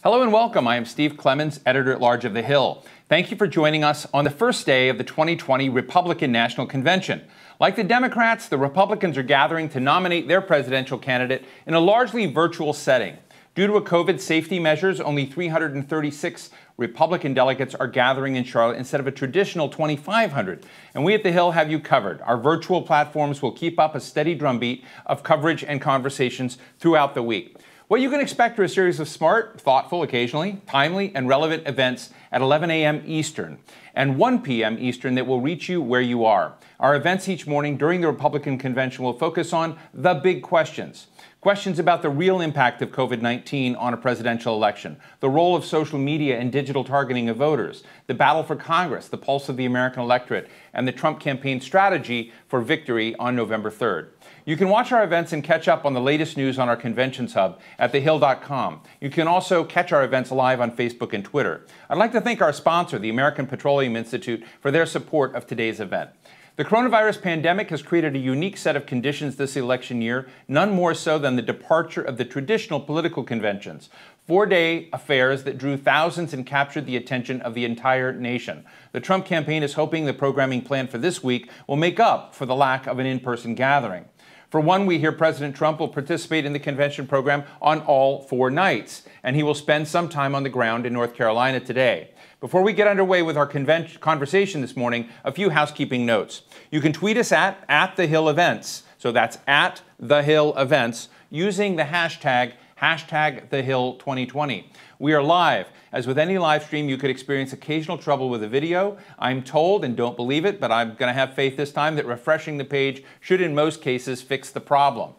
Hello and welcome. I am Steve Clemens, editor-at-large of The Hill. Thank you for joining us on the first day of the 2020 Republican National Convention. Like the Democrats, the Republicans are gathering to nominate their presidential candidate in a largely virtual setting. Due to a COVID safety measures, only 336 Republican delegates are gathering in Charlotte instead of a traditional 2,500. And we at The Hill have you covered. Our virtual platforms will keep up a steady drumbeat of coverage and conversations throughout the week. What you can expect are a series of smart, thoughtful, occasionally timely, and relevant events at 11 a.m. Eastern and 1 p.m. Eastern that will reach you where you are. Our events each morning during the Republican convention will focus on the big questions. Questions about the real impact of COVID-19 on a presidential election, the role of social media and digital targeting of voters, the battle for Congress, the pulse of the American electorate, and the Trump campaign strategy for victory on November 3rd. You can watch our events and catch up on the latest news on our Conventions Hub at thehill.com. You can also catch our events live on Facebook and Twitter. I'd like to thank our sponsor, the American Petroleum Institute, for their support of today's event. The coronavirus pandemic has created a unique set of conditions this election year, none more so than the departure of the traditional political conventions. Four-day affairs that drew thousands and captured the attention of the entire nation. The Trump campaign is hoping the programming plan for this week will make up for the lack of an in-person gathering. For one, we hear President Trump will participate in the convention program on all 4 nights, and he will spend some time on the ground in North Carolina today. Before we get underway with our conversation this morning, a few housekeeping notes. You can tweet us at @TheHillEvents, so that's @TheHillEvents, using the hashtag #TheHill2020. We are live. As with any live stream, you could experience occasional trouble with the video. I'm told, and don't believe it, but I'm going to have faith this time, that refreshing the page should in most cases fix the problem.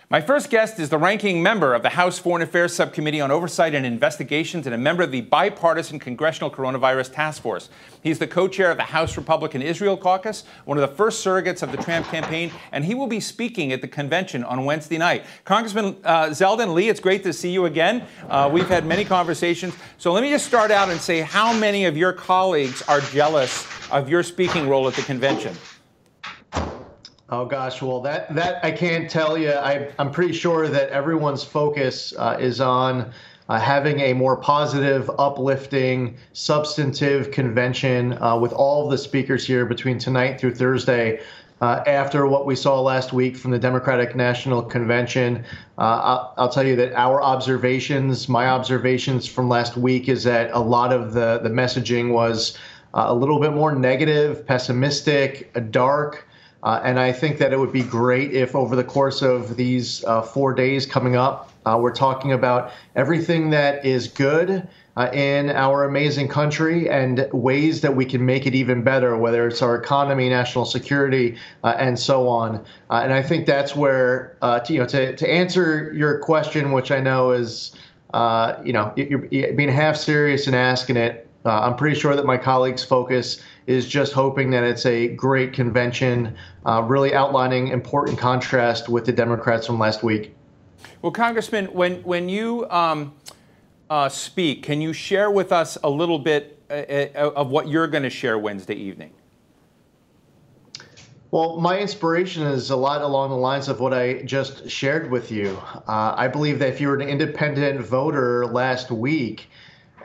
My first guest is the ranking member of the House Foreign Affairs Subcommittee on Oversight and Investigations and a member of the bipartisan Congressional Coronavirus Task Force. He's the co-chair of the House Republican Israel Caucus, one of the first surrogates of the Trump campaign, and he will be speaking at the convention on Wednesday night. Congressman Zeldin Lee, it's great to see you again. We've had many conversations. So let me just start out and say how many of your colleagues are jealous of your speaking role at the convention? Oh gosh, well that I can't tell you. I'm pretty sure that everyone's focus is on having a more positive, uplifting, substantive convention with all of the speakers here between tonight through Thursday. After what we saw last week from the Democratic National Convention, I'll tell you that my observations from last week is that a lot of the messaging was a little bit more negative, pessimistic, dark. And I think that it would be great if over the course of these 4 days coming up, we're talking about everything that is good in our amazing country and ways that we can make it even better, whether it's our economy, national security, and so on. And I think that's where, to answer your question, which I know is, you're being half serious and asking it, I'm pretty sure that my colleagues' focus is just hoping that it's a great convention, really outlining important contrast with the Democrats from last week. Well, Congressman, when you speak, can you share with us a little bit of what you're going to share Wednesday evening? Well, my inspiration is a lot along the lines of what I just shared with you. I believe that if you were an independent voter last week,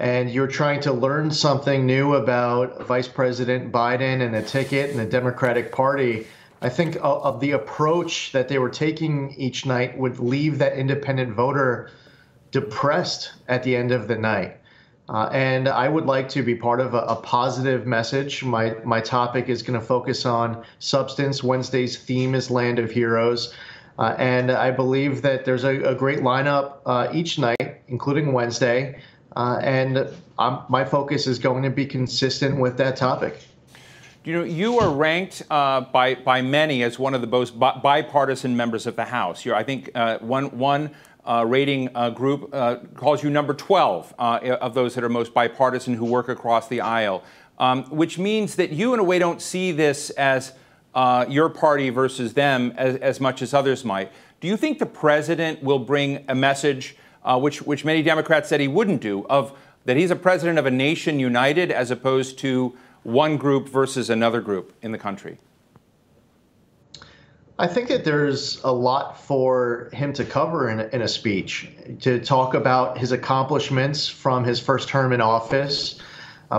and you're trying to learn something new about Vice President Biden and the ticket and the Democratic Party, I think of the approach that they were taking each night would leave that independent voter depressed at the end of the night. And I would like to be part of a positive message. My topic is going to focus on substance. Wednesday's theme is Land of Heroes. And I believe that there's a great lineup each night, including Wednesday. My focus is going to be consistent with that topic. You are ranked by many as one of the most bipartisan members of the House. I think one rating group calls you number 12 of those that are most bipartisan who work across the aisle, which means that you, in a way, don't see this as your party versus them as much as others might. Do you think the president will bring a message which many Democrats said he wouldn't do, of that he's a president of a nation united as opposed to one group versus another group in the country? I think that there's a lot for him to cover in a speech, to talk about his accomplishments from his first term in office.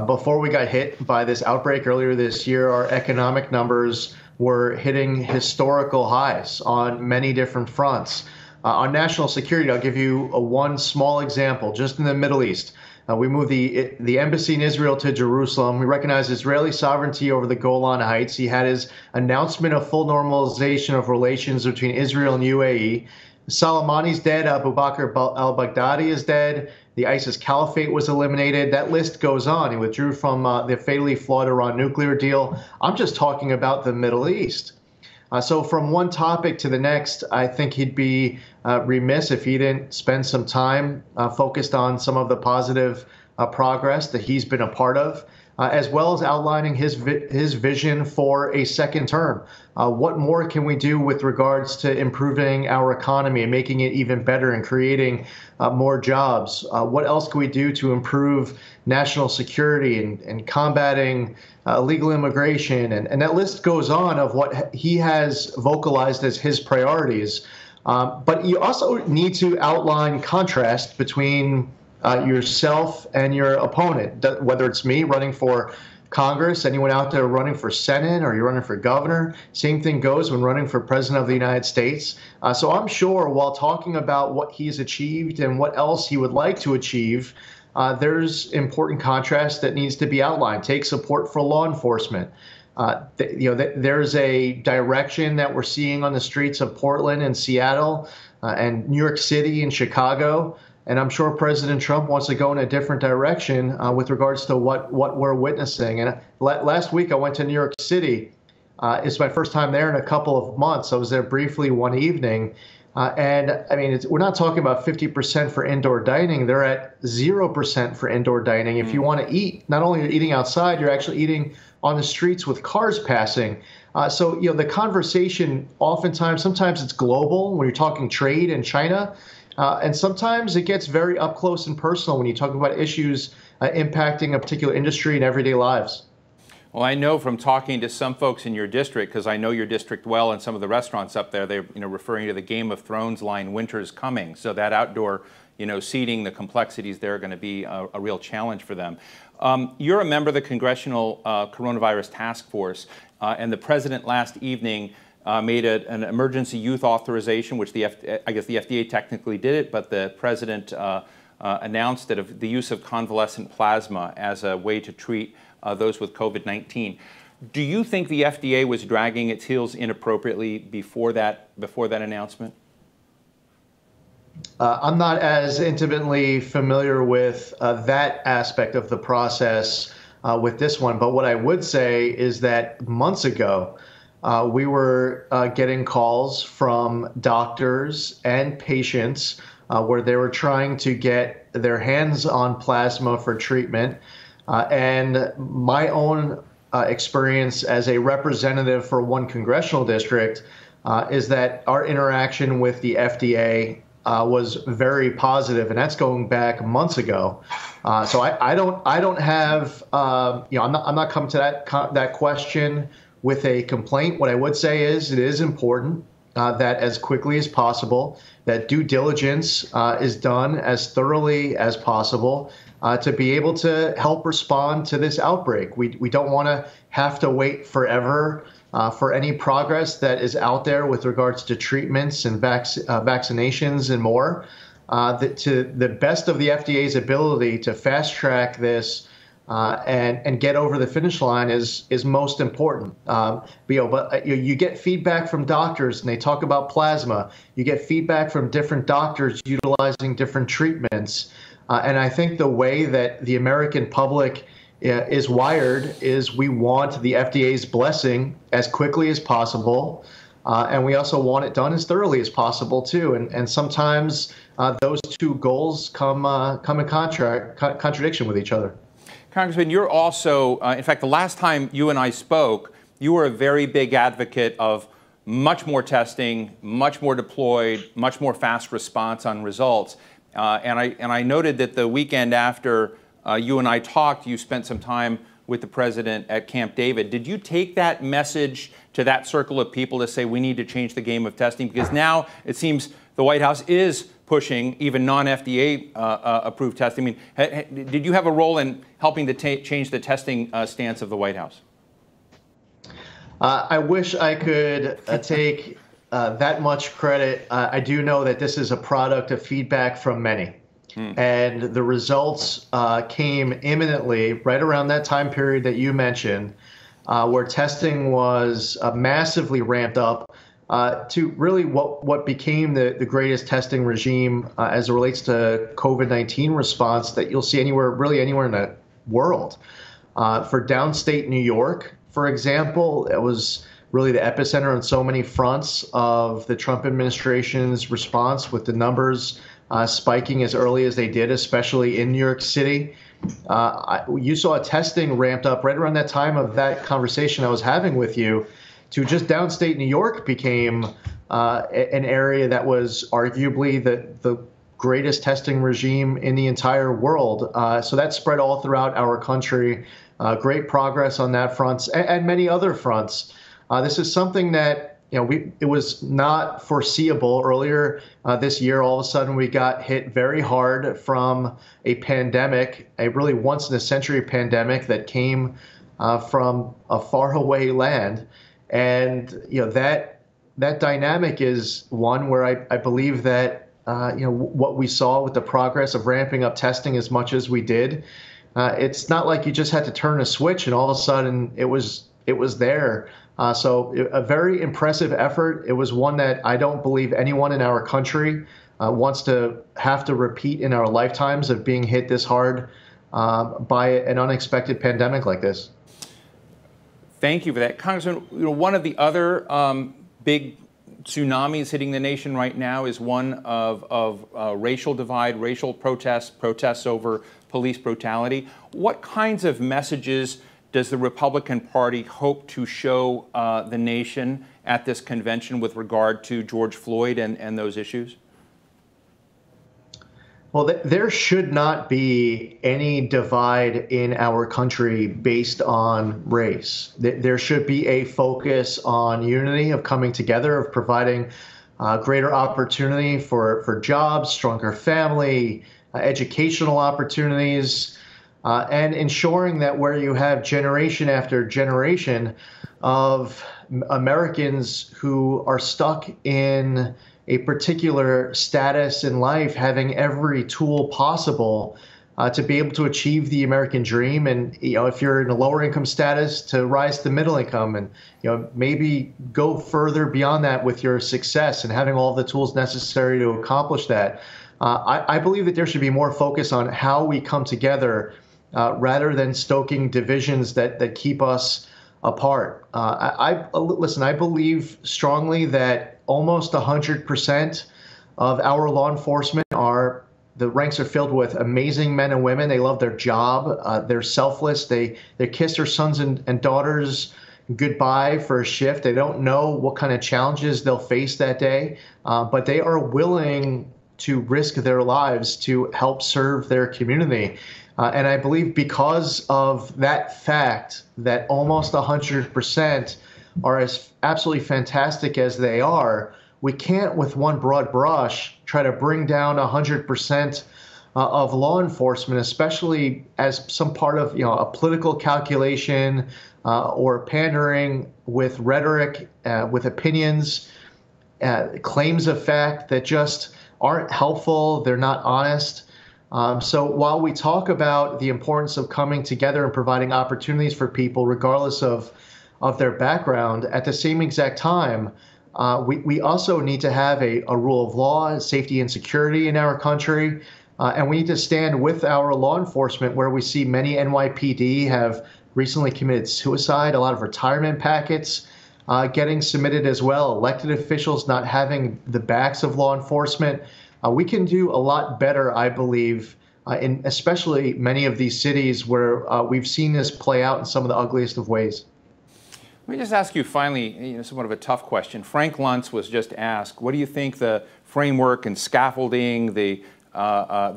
Before we got hit by this outbreak earlier this year, our economic numbers were hitting historical highs on many different fronts. On national security, I'll give you one small example. Just in the Middle East, we moved the embassy in Israel to Jerusalem. We recognize Israeli sovereignty over the Golan Heights. He had his announcement of full normalization of relations between Israel and UAE. Soleimani's dead. Abu Bakr al-Baghdadi is dead. The ISIS caliphate was eliminated. That list goes on. He withdrew from the fatally flawed Iran nuclear deal. I'm just talking about the Middle East. So from one topic to the next, I think he'd be remiss if he didn't spend some time focused on some of the positive progress that he's been a part of, as well as outlining his vision for a second term. What more can we do with regards to improving our economy and making it even better and creating more jobs? What else can we do to improve national security and combating illegal immigration? And that list goes on of what he has vocalized as his priorities. But you also need to outline contrast between yourself and your opponent, whether it's me running for Congress, anyone out there running for Senate, or you're running for governor. Same thing goes when running for president of the United States. So I'm sure while talking about what he's achieved and what else he would like to achieve, there's important contrast that needs to be outlined. Take support for law enforcement. There's a direction that we're seeing on the streets of Portland and Seattle and New York City and Chicago. And I'm sure President Trump wants to go in a different direction with regards to what we're witnessing. And last week I went to New York City. It's my first time there in a couple of months. I was there briefly one evening. And I mean, we're not talking about 50% for indoor dining. They're at 0% for indoor dining. If you want to eat, not only are you eating outside, you're actually eating on the streets with cars passing. So, the conversation oftentimes, sometimes it's global when you're talking trade in China. And sometimes it gets very up close and personal when you talk about issues impacting a particular industry and everyday lives. Well, I know from talking to some folks in your district, because I know your district well, and some of the restaurants up there, they're referring to the Game of Thrones line, "Winter's coming." So that outdoor, seating, the complexities there are going to be a real challenge for them. You're a member of the Congressional Coronavirus Task Force, and the president last evening made an emergency youth authorization, which I guess the FDA technically did it, but the president announced that the use of convalescent plasma as a way to treat those with COVID-19. Do you think the FDA was dragging its heels inappropriately before that announcement? I'm not as intimately familiar with that aspect of the process with this one, but what I would say is that months ago, we were getting calls from doctors and patients where they were trying to get their hands on plasma for treatment. And my own experience as a representative for one congressional district is that our interaction with the FDA was very positive, and that's going back months ago. So I don't have, I'm not coming to that question with a complaint. What I would say is it is important that as quickly as possible, that due diligence is done as thoroughly as possible to be able to help respond to this outbreak. We don't want to have to wait forever for any progress that is out there with regards to treatments and vaccinations and more. To the best of the FDA's ability to fast track this and get over the finish line is most important. But you get feedback from doctors, and they talk about plasma. You get feedback from different doctors utilizing different treatments. And I think the way that the American public is wired is we want the FDA's blessing as quickly as possible. And we also want it done as thoroughly as possible, too. And sometimes those two goals come in contradiction with each other. Congressman, you're also, in fact, the last time you and I spoke, you were a very big advocate of much more testing, much more deployed, much more fast response on results. And I noted that the weekend after you and I talked, you spent some time with the president at Camp David. Did you take that message to that circle of people to say we need to change the game of testing? Because now it seems the White House is pushing even non-FDA approved testing. I mean, did you have a role in helping to change the testing stance of the White House? I wish I could take that much credit. I do know that this is a product of feedback from many. And the results came imminently right around that time period that you mentioned, where testing was massively ramped up to really what became the greatest testing regime as it relates to COVID-19 response that you'll see really anywhere in the world. For downstate New York, for example, it was really the epicenter on so many fronts of the Trump administration's response, with the numbers spiking as early as they did, especially in New York City. You saw testing ramped up right around that time of that conversation I was having with you, to just downstate New York became an area that was arguably the greatest testing regime in the entire world. So that spread all throughout our country. Great progress on that front and many other fronts. This is something that it was not foreseeable. Earlier this year, all of a sudden we got hit very hard from a pandemic, a really once in a century pandemic that came from a faraway land. And that dynamic is one where I believe that what we saw with the progress of ramping up testing as much as we did, it's not like you just had to turn a switch and all of a sudden it was there. So a very impressive effort. It was one that I don't believe anyone in our country wants to have to repeat in our lifetimes, of being hit this hard by an unexpected pandemic like this. Thank you for that, Congressman. One of the other big tsunamis hitting the nation right now is one of racial divide, racial protests over police brutality. What kinds of messages does the Republican Party hope to show the nation at this convention with regard to George Floyd and those issues? Well, there should not be any divide in our country based on race. There should be a focus on unity, of coming together, of providing greater opportunity for jobs, stronger family, educational opportunities, and ensuring that where you have generation after generation of Americans who are stuck in a particular status in life, having every tool possible to be able to achieve the American dream. And if you're in a lower income status, to rise to middle income, and maybe go further beyond that with your success, and having all the tools necessary to accomplish that. I believe that there should be more focus on how we come together rather than stoking divisions that keep us apart. Listen, I believe strongly that almost 100% of our law enforcement the ranks are filled with amazing men and women. They love their job. They're selfless. They kiss their sons and daughters goodbye for a shift. They don't know what kind of challenges they'll face that day, but they are willing to risk their lives to help serve their community. And I believe because of that fact, that almost 100% are as absolutely fantastic as they are, we can't, with one broad brush, try to bring down 100% of law enforcement, especially as some part of a political calculation or pandering with rhetoric, with opinions, claims of fact that just aren't helpful. They're not honest. So while we talk about the importance of coming together and providing opportunities for people, regardless of their background, at the same exact time, we also need to have a rule of law, safety and security in our country. And we need to stand with our law enforcement, where we see many NYPD have recently committed suicide, a lot of retirement packets getting submitted as well, elected officials not having the backs of law enforcement. We can do a lot better, I believe, in especially many of these cities where we've seen this play out in some of the ugliest of ways. Let me just ask you finally, somewhat of a tough question. Frank Luntz was just asked, what do you think the framework and scaffolding, the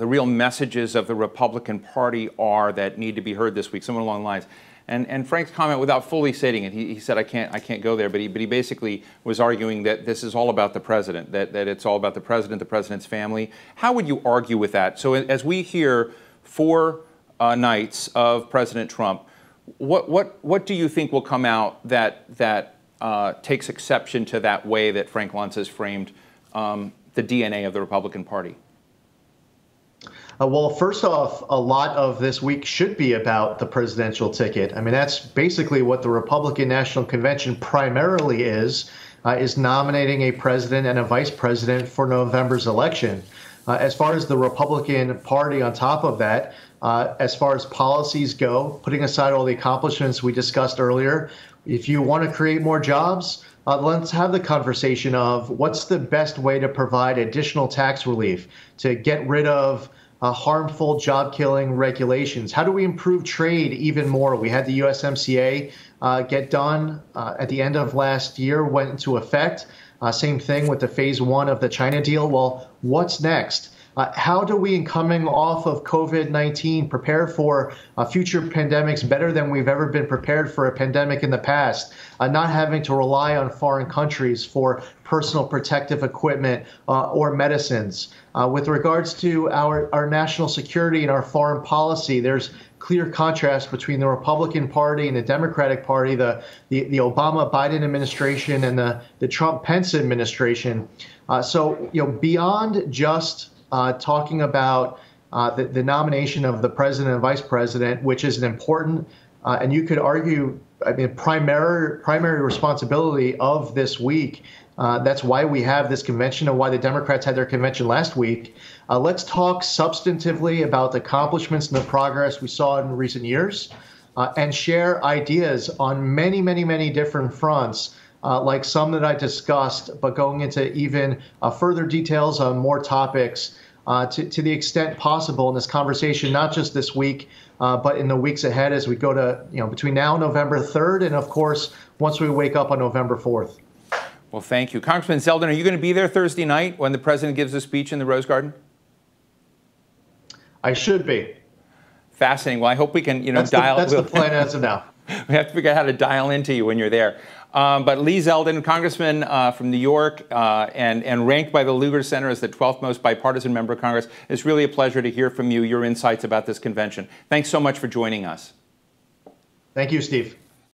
real messages of the Republican Party are that need to be heard this week, somewhere along the lines. And Frank's comment, without fully stating it, he said, I can't go there, but he basically was arguing that this is all about the president, that it's all about the president's family. How would you argue with that? So as we hear 4 nights of President Trump, what do you think will come out that takes exception to that way that Frank Luntz has framed the DNA of the Republican Party? Well, first off, a lot of this week should be about the presidential ticket. I mean, that's basically what the Republican National Convention primarily is nominating a president and a vice president for November's election. As far as the Republican Party on top of that, as far as policies go, putting aside all the accomplishments we discussed earlier, if you want to create more jobs, let's have the conversation of what's the best way to provide additional tax relief to get rid of harmful job-killing regulations. How do we improve trade even more? We had the USMCA get done at the end of last year, went into effect. Same thing with the phase 1 of the China deal. Well, what's next? How do we, in coming off of COVID-19, prepare for future pandemics better than we've ever been prepared for a pandemic in the past? Not having to rely on foreign countries for personal protective equipment or medicines. With regards to our national security and our foreign policy, there's clear contrast between the Republican Party and the Democratic Party, the Obama-Biden administration and the Trump-Pence administration. So, beyond just talking about the nomination of the president and vice president, which is an important, and you could argue, primary responsibility of this week. That's why we have this convention and why the Democrats had their convention last week. Let's talk substantively about the accomplishments and the progress we saw in recent years and share ideas on many, many, many different fronts, like some that I discussed, but going into even further details on more topics to the extent possible in this conversation, not just this week, but in the weeks ahead as we go to, between now and November 3rd, and of course, once we wake up on November 4th. Well, thank you. Congressman Zeldin, are you going to be there Thursday night when the president gives a speech in the Rose Garden? I should be. Fascinating. Well, I hope we can, That's the plan as of now. We have to figure out how to dial into you when you're there. But Lee Zeldin, congressman from New York and ranked by the Lugar Center as the 12th most bipartisan member of Congress, it's really a pleasure to hear from you, your insights about this convention. Thanks so much for joining us. Thank you, Steve.